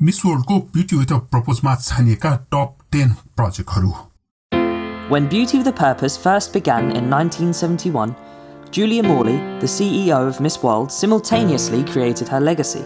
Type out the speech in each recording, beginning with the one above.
Miss वर्ल्डको beauty with a प्रपोजमा छानिएका टप 10 प्रोजेक्टहरू। When Beauty with a Purpose first began in 1971, Julia Morley, the CEO of Miss World, simultaneously created her legacy.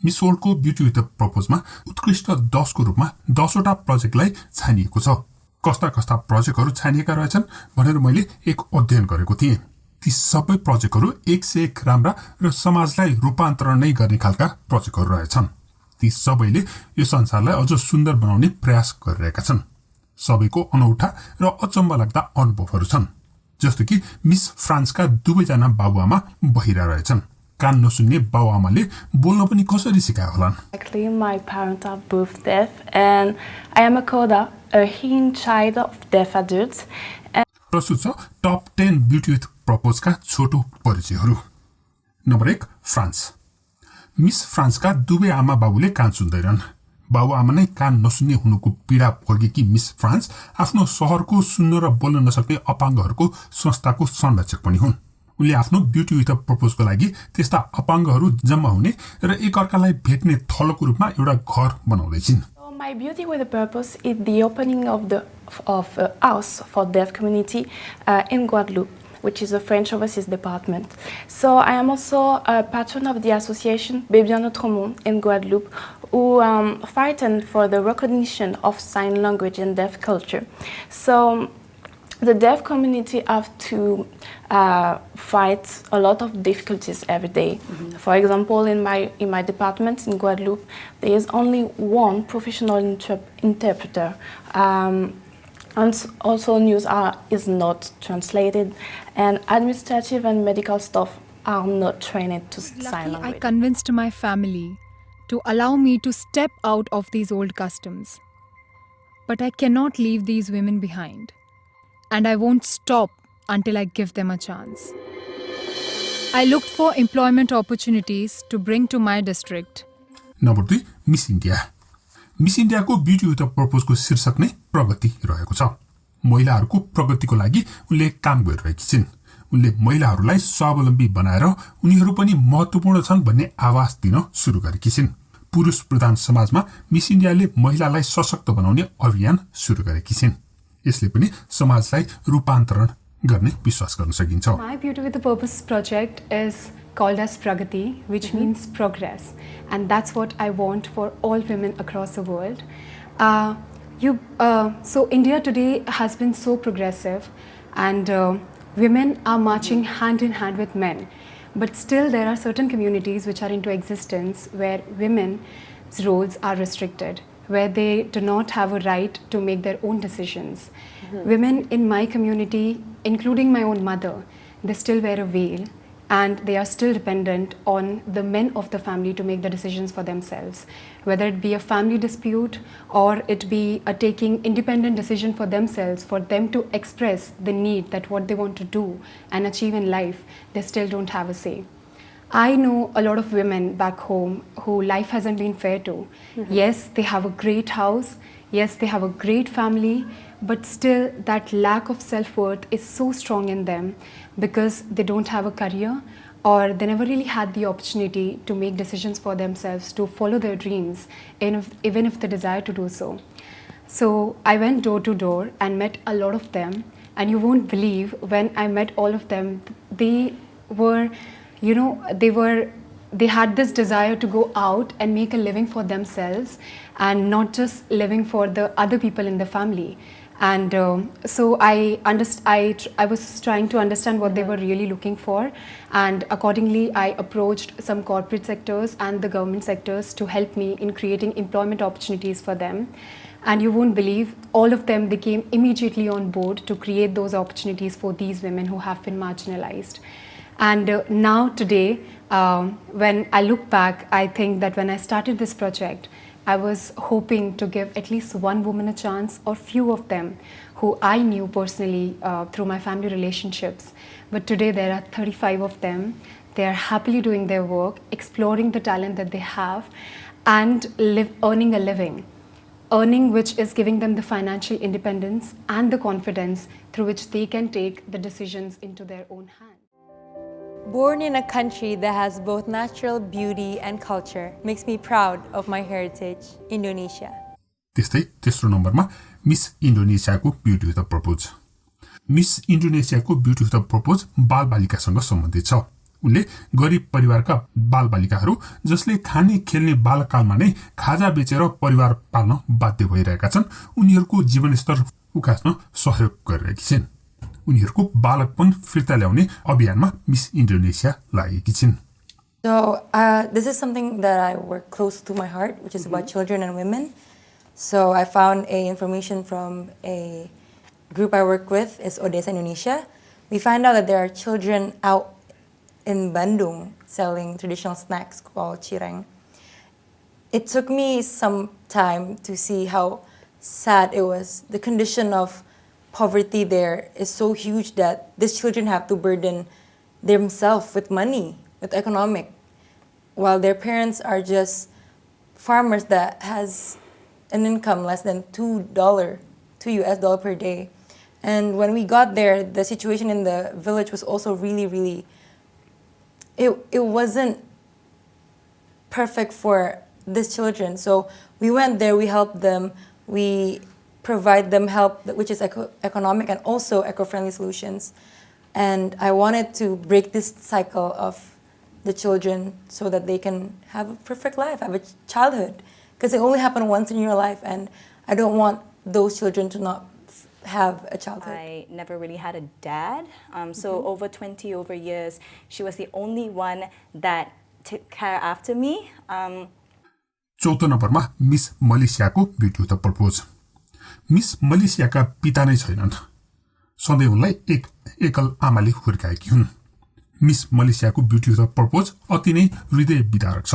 Miss वर्ल्डको beauty with a प्रपोजमा उत्कृष्ट 10 को रूपमा 10 वटा प्रोजेक्टलाई छानिएको छ। कस्ता कस्ता प्रोजेक्टहरू छानिएका रहेछन् भनेर मैले एक अध्ययन गरेको थिएँ। ती सबै प्रोजेक्टहरू एक से एक राम्रा र समाजलाई रूपान्तरण नै गर्ने खालका प्रोजेक्टहरू रहेछन्। ती सबैले यो संसारलाई अझ सुन्दर बनाउने प्रयास गरिरहेका छन्। सबैको अनौठा र अचम्म लाग्दा अनुभवहरू छन्। जस्तो कि मिस फ्रान्सका दुवैजना बाबुआमा बहिरा रहेछन्। कान नसुन्ने बाबुआमाले बोल्न पनि कसरी सिकायो होलान्? Actually, my parents are both deaf and I am a coda, a hearing child of deaf adults. प्रस्तुत छ टप 10 ब्युटी विथ प्रपोजका छोटो परिचयहरू। Number 1, France. मिस फ्रान्सका दुवै आमा बाबुले कान सुन्दैनन्। बाबुआमा नै कान नसुन्ने हुनुको पीडा भोगेकी मिस फ्रान्स आफ्नो शहरको सुन्न र बोल्न नसक्ने अपाङ्गहरूको संस्थाको संरक्षक पनि हुन्। उनले आफ्नो ब्युटी विथ अ प्रपोजको लागि त्यस्ता अपाङ्गहरू जम्मा हुने र एकअर्कालाई भेट्ने थलोको रूपमा एउटा घर बनाउँदैछिन्। My Beauty with a Purpose is the opening of a house for deaf community in Guadeloupe, which is a French overseas department. So I am also a patron of the association Bébé à Notre Monde in Guadeloupe, who fighting for the recognition of sign language and deaf culture. So the deaf community have to fight a lot of difficulties every day. Mm-hmm. For example, in my department in Guadeloupe, there is only one professional interpreter. And also news is not translated, and administrative and medical staff are not trained to sign language. I convinced my family to allow me to step out of these old customs. But I cannot leave these women behind. And I won't stop until I give them a chance. I looked for employment opportunities to bring to my district. Number 2, Miss India. Miss इन्डियाको beauty with a प्रपोजको शीर्षक नै प्रगति रहेको छ। महिलाहरूको प्रगतिको लागि उनले काम गरिरहेकी छिन्। उनले महिलाहरूलाई स्वावलम्बी बनाएर उनीहरू पनि महत्त्वपूर्ण छन् भन्ने आवाज दिन सुरु गरेकी छिन्। पुरुष प्रधान समाजमा मिस इन्डियाले महिलालाई सशक्त बनाउने अभियान सुरु गरेकी छिन्। यसले पनि समाजलाई रूपान्तरण गर्ने विश्वास गर्न सकिन्छ। My Beauty with a Purpose project is called as Pragati, which means progress, and that's what I want for all women across the world. So India today has been so progressive, and women are marching hand in hand with men, but still there are certain communities which are into existence where women's roles are restricted, where they do not have a right to make their own decisions. Mm-hmm. Women in my community, including my own mother, they still wear a veil, and they are still dependent on the men of the family to make the decisions for themselves, whether it be a family dispute or it be a taking independent decision for themselves, for them to express the need that what they want to do and achieve in life, they still don't have a say. I know a lot of women back home who life hasn't been fair to. Mm-hmm. Yes, they have a great house. Yes, they have a great family, but still that lack of self-worth is so strong in them because they don't have a career, or they never really had the opportunity to make decisions for themselves, to follow their dreams, even if they desire to do so. So I went door to door and met a lot of them, and you won't believe when I met all of them, they were, they had this desire to go out and make a living for themselves and not just living for the other people in the family. And so I was trying to understand what they were really looking for, and accordingly I approached some corporate sectors and the government sectors to help me in creating employment opportunities for them. And you won't believe, all of them, they came immediately on board to create those opportunities for these women who have been marginalized. And now today, when I look back, I think that when I started this project, I was hoping to give at least one woman a chance, or few of them who I knew personally through my family relationships. But today there are 35 of them. They are happily doing their work, exploring the talent that they have, and earning a living. Earning which is giving them the financial independence and the confidence through which they can take the decisions into their own hands. Born in a country that has both natural beauty and culture makes me proud of my heritage, Indonesia. त्यस्तै तेस्रो नम्बरमा miss इन्डोनेसियाको beauty with the purpose. Miss इन्डोनेसियाको beauty with the purpose बालबालिकासँग सम्बन्धित छ। उनले गरिब परिवारका बालबालिकाहरू जसले खाने खेल्ने बालकालमा नै खाजा बेचेर परिवार पाल्न बाध्य भइरहेका छन् उनीहरूको जीवनस्तर उकास्न सहयोग गरिरहेकी छिन्। उनीहरूको बालकपन फिर्ता ल्याउने अभियानमा मिस इन्डोनेसिया लागेकी छिन्। So this is something that I work close to my heart, which is about children and women. So I found information from a group I work with, is Odessa, Indonesia. We find out that there are children out in Bandung selling traditional snacks called cireng. It took me some time to see how sad it was. The condition of poverty there is so huge that these children have to burden themselves with money, with economic, while their parents are just farmers that has an income less than $2 US per day. And when we got there, the situation in the village was also really, it wasn't perfect for these children. So we went there, we helped them, we provide them help, which is economic and also eco-friendly solutions. And I wanted to break this cycle of the children so that they can have a perfect life, have a childhood. Because it only happened once in your life, and I don't want those children to not have a childhood. I never really had a dad. So over 20 years, she was the only one that took care after me. चौथो नम्बरमा miss मलेसियाको beauty with the purpose. Miss मलेसियाका पिता नै छैनन्, सधैँ उनलाई एक एकल आमाले हुर्काएकी हुन्। मिस मलेसियाको ब्युटी विथ द प्रपोज अति नै हृदय विदारक छ।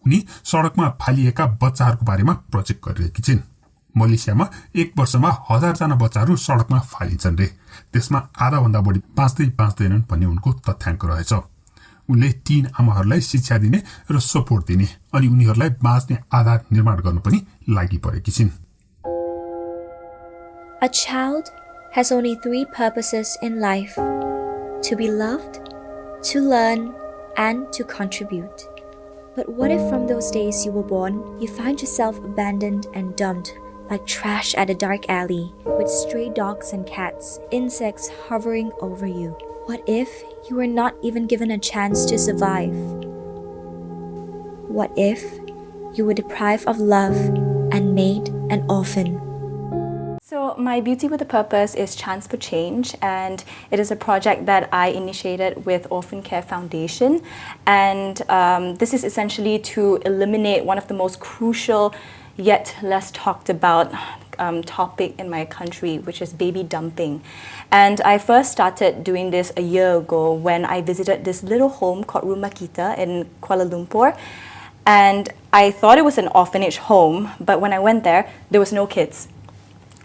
उनी सडकमा फालिएका बच्चाहरूको बारेमा प्रोजेक्ट गरिरहेकी छिन्। मलेसियामा एक वर्षमा 1000 जना बच्चाहरू सडकमा फालिन्छन् रे, त्यसमा आधाभन्दा बढी बाँच्दैनन् भन्ने उनको तथ्याङ्क रहेछ। उनले तीन आमाहरूलाई शिक्षा दिने र सपोर्ट दिने अनि उनीहरूलाई बाँच्ने आधार निर्माण गर्न पनि लागि परेकी छिन्। A child has only 3 purposes in life: to be loved, to learn, and to contribute. But what if from those days you were born, you find yourself abandoned and dumped like trash at a dark alley, with stray dogs and cats, insects hovering over you? What if you were not even given a chance to survive? What if you were deprived of love and made an orphan? So my Beauty with a Purpose is Chance for Change, and it is a project that I initiated with Orphan Care Foundation. And this is essentially to eliminate one of the most crucial yet less talked about topic in my country, which is baby dumping. And I first started doing this a year ago when I visited this little home called Rumah Kita in Kuala Lumpur. And I thought it was an orphanage home, but when I went there was no kids.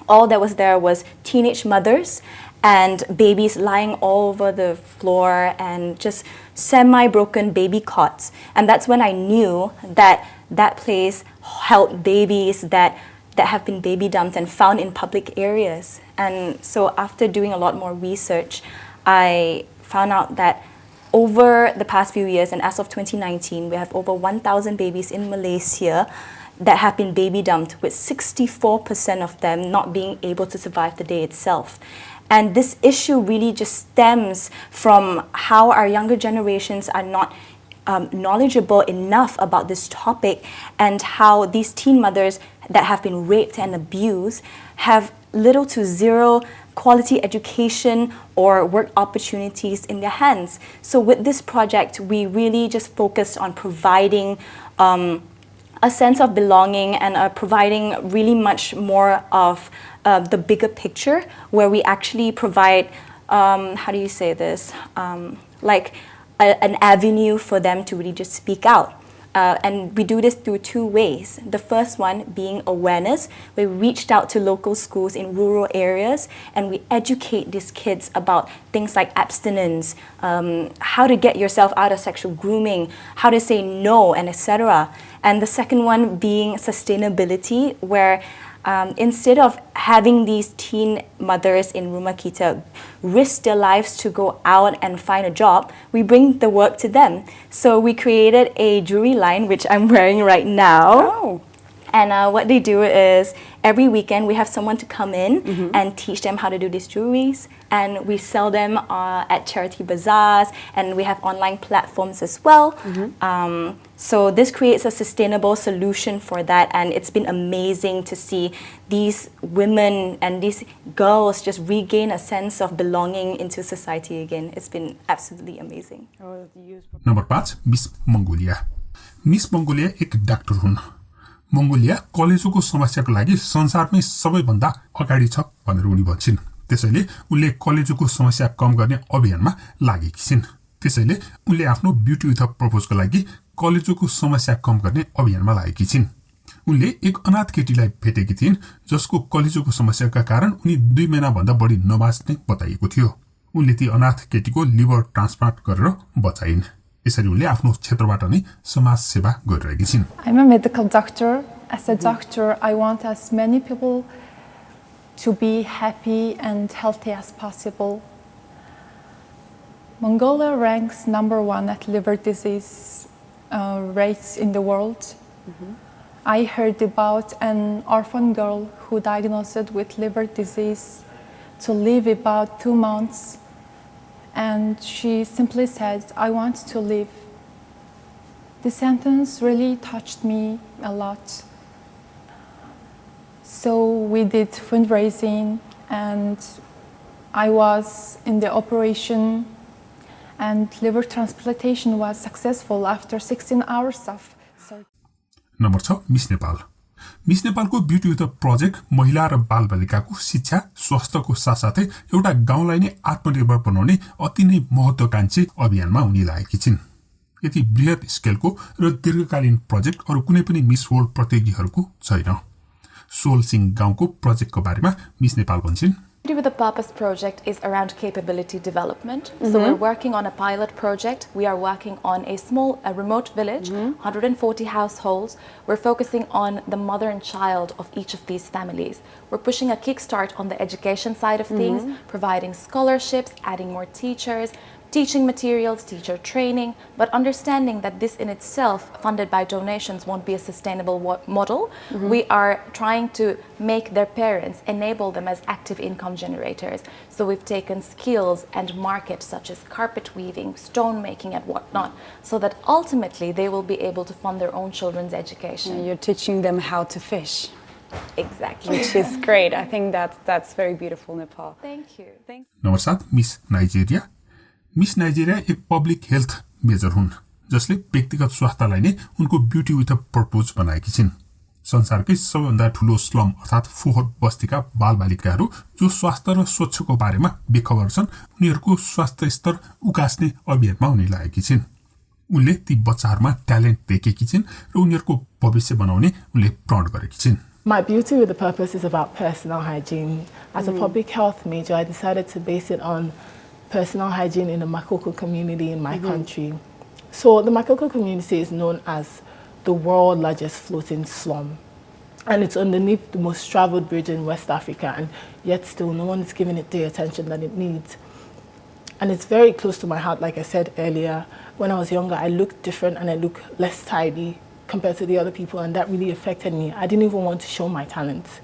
All that was there was teenage mothers and babies lying all over the floor and just semi-broken baby cots. And that's when I knew that that place held babies that have been baby dumped and found in public areas. And so after doing a lot more research, I found out that over the past few years, and as of 2019, we have over 1,000 babies in Malaysia that have been baby dumped, with 64% of them not being able to survive the day itself. And this issue really just stems from how our younger generations are not knowledgeable enough about this topic, and how these teen mothers that have been raped and abused have little to zero quality education or work opportunities in their hands. So with this project, we really just focused on providing a sense of belonging and providing really much more of the bigger picture, where we actually provide, how do you say this, like an avenue for them to really just speak out. And we do this through 2 ways. The first one being awareness. We reached out to local schools in rural areas and we educate these kids about things like abstinence, how to get yourself out of sexual grooming, how to say no, and etc. And the second one being sustainability, where Instead of having these teen mothers in rumah kita risk their lives to go out and find a job, we bring the work to them. So we created a jewelry line, which I'm wearing right now. And what they do is every weekend we have someone to come in and teach them how to do these jewelries, and we sell them at charity bazaars, and we have online platforms as well. So this creates a sustainable solution for that, and it's been amazing to see these women and these girls just regain a sense of belonging into society again. It's been absolutely amazing. Number 5 miss Mongolia. Miss Mongolia एक doctor हुन्. Mongolia कलेजोको समस्याको लागि संसारमै सबैभन्दा अगाडि छ भनेर उनी भन्छिन्. त्यसैले उनले कलेजोको समस्या कम गर्ने अभियानमा लागेकी छिन्. त्यसैले उनले आफ्नो ब्युटी विथ अ पर्पजको लागि कलेजोको समस्या कम गर्ने अभियानमा लागेकी छिन्. उनले एक अनाथ केटीलाई भेटेकी थिइन् जसको कलेजोको समस्याका कारण उनी 2 महिना भन्दा बढी नबाच्ने बताइएको थियो. उनले ती अनाथ केटीको लिभर ट्रान्सप्लान्ट गरेर बचाइन्. यसरी उनले आफ्नो क्षेत्रबाट नै समाज सेवा गरिरहेकी छिन्. I'm a medical doctor. As a doctor, I want as many people to be happy and healthy as possible. Mongolia ranks #1 at liver disease rates in the world. I heard about an orphan girl who diagnosed with liver disease to live about 2 months. And she simply said, I want to live. The sentence really touched me a lot. So we did fundraising, and I was in the operation, and liver transplantation was successful after 16 hours of surgery. Number 6 miss Nepal. Miss नेपालको beauty with a project महिला र बालबालिकाको शिक्षा स्वास्थ्यको साथसाथै एउटा गाउँलाई नै आत्मनिर्भर बनाउने अति नै महत्त्वकांक्षी अभियानमा उनी लागेकी छिन्. यति बृहत स्केलको र दीर्घकालीन प्रोजेक्ट अरु कुनै पनि मिस वर्ल्ड प्रतियोगीहरूको छैन. सोलसिङ गाउँको प्रोजेक्टको बारेमा मिस नेपाल भन्छिन्. Beauty with a Purpose project is around capability development. So we're working on a pilot project. We are working on a remote village, 140 households. We're focusing on the mother and child of each of these families. We're pushing a kickstart on the education side of things, providing scholarships, adding more teachers, teaching materials, teacher training, but understanding that this in itself, funded by donations, won't be a sustainable model. We are trying to make their parents, enable them as active income generators. So we've taken skills and markets such as carpet weaving, stone making and whatnot, so that ultimately they will be able to fund their own children's education. And you're teaching them how to fish. Exactly. Which is great. I think that's very beautiful, Nepal. Thank you. Number 7 miss Nigeria. Miss Nigeria एक public health major हुन् जसले व्यक्तिगत स्वास्थ्यलाई नै उनको beauty with a purpose बनाएकी छिन्. संसारकै सबैभन्दा ठूलो स्लम अर्थात् फोहोर बस्तीका बालबालिकाहरू जो स्वास्थ्य र स्वच्छको बारेमा बेखबर छन् उनीहरूको स्वास्थ्य स्तर उकास्ने अभियानमा उनी लागेकी छिन्. उनले ती बच्चाहरूमा ट्यालेन्ट देखेकी छिन् र उनीहरूको भविष्य बनाउने उनले प्रण गरेकी छिन्. My Beauty with a Purpose is about personal hygiene. As a public health major, I decided to base it on personal hygiene in the Makoko community in my country. So the Makoko community is known as the world's largest floating slum. And it's underneath the most traveled bridge in West Africa, and yet still no one is giving it the attention that it needs. And it's very close to my heart. Like I said earlier, when I was younger, I looked different and I looked less tidy compared to the other people, and that really affected me. I didn't even want to show my talents.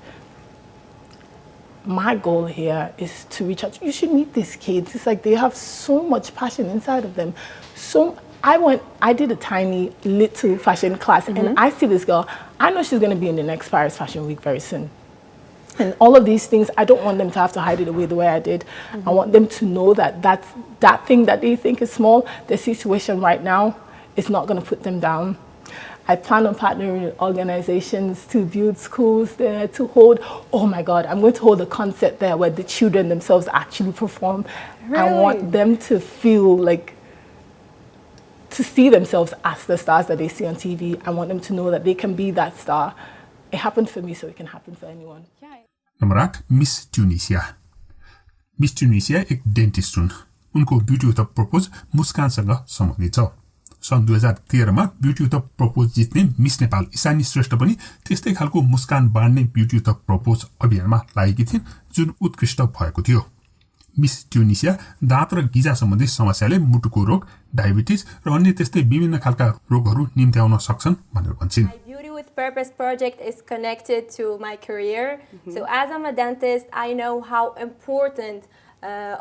My goal here is to reach out. You should meet these kids. It's like they have so much passion inside of them. So I did a tiny little fashion class, and I see this girl. I know she's going to be in the next Paris Fashion Week very soon. And all of these things, I don't want them to have to hide it away the way I did. I want them to know that that thing that they think is small, their situation right now is not going to put them down. I plan on partnering with organizations to build schools there, to hold, oh my God, I'm going to hold a concert there where the children themselves actually perform. Really? I want them to feel like, to see themselves as the stars that they see on TV. I want them to know that they can be that star. It happened for me, so it can happen for anyone. Number 8 miss Tunisia. Miss Tunisia एक dentist हुन्. उनको beauty with a purpose मुस्कानसँग सम्बन्धित छ. सन् 2013 मा beauty with the propose जित्ने miss Nepal Ishani श्रेष्ठ पनि त्यस्तै खालको मुस्कान बाँड्ने ब्युटी विथ द प्रपोज अभियानमा लागेकी थिइन् जुन उत्कृष्ट भएको थियो। मिस ट्युनिसिया दाँत र गिजा सम्बन्धी समस्याले मुटुको रोग, डायबिटिज र अन्य त्यस्तै विभिन्न खालका रोगहरू निम्त्याउन सक्छन् भनेर भन्छिन्। Beauty with Purpose project is connected to my career. So as I'm a dentist, I know how important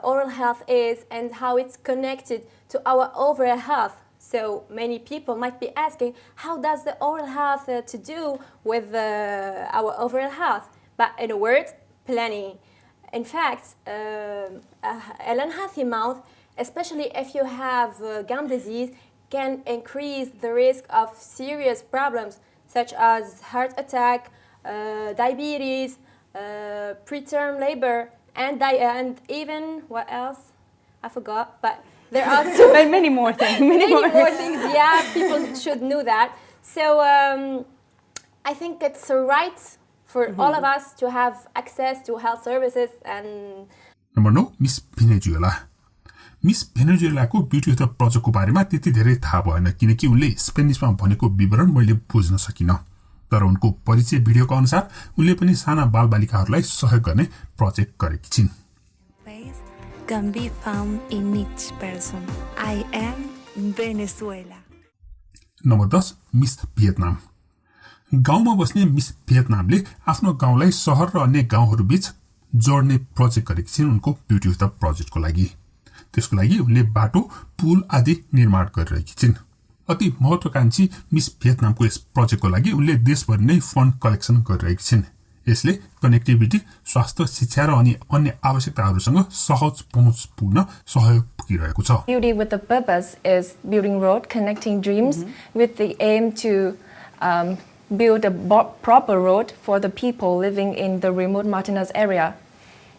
oral health is and how it's connected to our overall health. So many people might be asking, how does the oral health to do with our overall health? But in a word, plenty. In fact, an unhealthy mouth, especially if you have gum disease, can increase the risk of serious problems such as heart attack, diabetes, preterm labor, and even what else? I forgot, but there are many more things. Many more things. Yeah, people should know that. So I think it's a right for all of us to have access to health services and. Number 9, Miss Venezuela. Miss भेनेजुएलाको beauty with the प्रोजेक्टको बारेमा त्यति धेरै थाहा भएन किनकि उनले स्पेनिशमा भनेको विवरण मैले बुझ्न सकिन। तर उनको परिचय भिडियोको अनुसार उनले पनि साना बालबालिकाहरूलाई सहयोग गर्ने प्रोजेक्ट गरेकी छिन्। Can be found in each person. I am Venezuela. Number 10, miss Vietnam. गाउँमा बस्ने मिस भियतनामले आफ्नो गाउँलाई शहर र अन्य गाउँहरू बीच जोड्ने प्रोजेक्ट गरेकी छिन् उनको ब्युटी विथ द प्रोजेक्टको लागि। त्यसको लागि उनले बाटो, पुल आदि निर्माण गरिरहेकी छिन्। अति महत्त्वकांक्षी मिस भियतनामको यस प्रोजेक्टको लागि उनले देशभरि नै फन्ड कलेक्सन गरिरहेकी छिन्। यसले कनेक्टिभिटी, स्वास्थ्य, शिक्षा र अन्य आवश्यकताहरूसँग सहज पहुँच पुग्न सहयोग पुगिरहेको छ। Beauty with the purpose is building road connecting dreams with the aim to build a proper road for the people living in the remote mountainous area.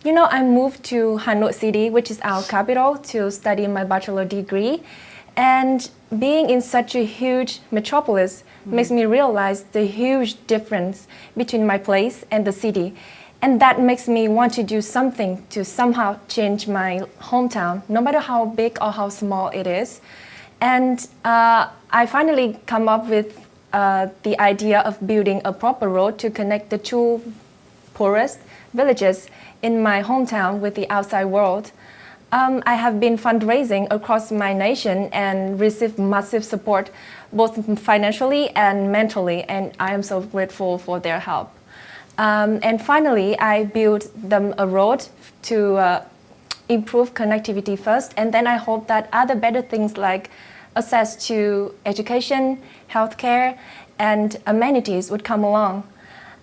You know, I moved to Hanoi City, which is our capital, to study my bachelor degree. And being in such a huge metropolis makes me realize the huge difference between my place and the city. And that makes me want to do something to somehow change my hometown, no matter how big or how small it is. And I finally come up with the idea of building a proper road to connect the two poorest villages in my hometown with the outside world. I have been fundraising across my nation and received massive support, both financially and mentally, and I am so grateful for their help. And finally, I built them a road to improve connectivity first, and then I hope that other better things like access to education, healthcare, and amenities would come along.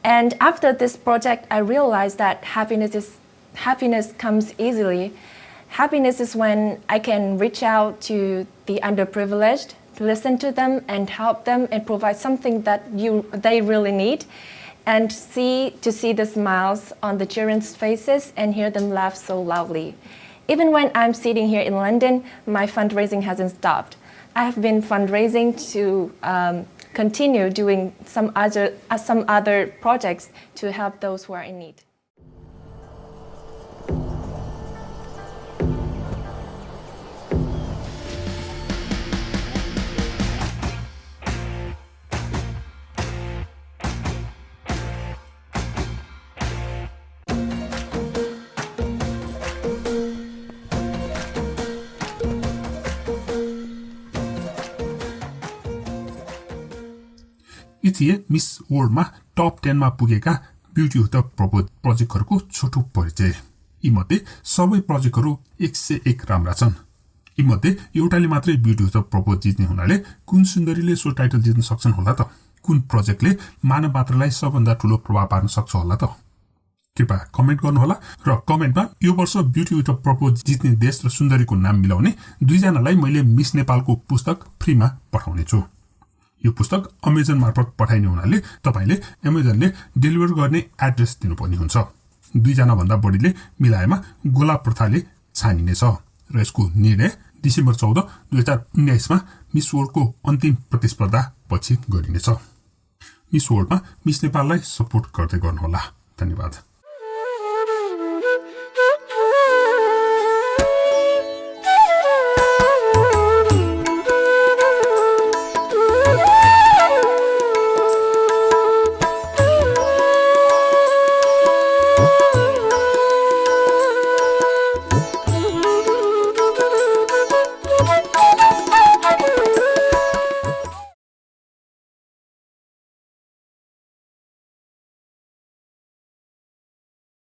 And after this project, I realized that happiness comes easily. Happiness is when I can reach out to the underprivileged, listen to them and help them and provide something that they really need, and to see the smiles on the children's faces and hear them laugh so loudly. Even when I'm sitting here in London, my fundraising hasn't stopped. I have been fundraising to continue doing some other projects to help those who are in need. यी miss वर्ल्डमा टप 10 मा पुगेका beauty with the propose प्रोजेक्टहरूको छोटो परिचय। यीमध्ये सबै प्रोजेक्टहरू 101 राम्रा छन्। यीमध्ये एउटाले मात्रै ब्युटी विथ द प्रपोज जित्ने हुनाले कुन सुन्दरीले सो टाइटल जित्न सक्छन् होला त? कुन प्रोजेक्टले मानव मात्रलाई सबभन्दा ठूलो प्रभाव पार्न सक्छ होला त? कृपया कमेन्ट गर्नुहोला र कमेन्टमा यो वर्ष ब्युटी विथ द प्रपोज जित्ने देश र सुन्दरीको नाम मिलाउने 2 जनालाई मैले मिस नेपालको पुस्तक फ्रीमा पठाउने छु। यो पुस्तक अमेजन मार्फत पठाइने हुनाले तपाईले अमेजनले डेलिभर गर्ने एड्रेस दिनुपर्ने हुन्छ। 2 जना भन्दा बढीले मिलाएमा गोला प्रथाले छानिनेछ र यसको निर्णय डिसेम्बर 14, 2019 मा मिस वर्ल्डको अन्तिम प्रतिस्पर्धा पछि गरिनेछ। मिस वर्ल्डमा मिस नेपाललाई सपोर्ट गर्दै गर्नुहोला। धन्यवाद।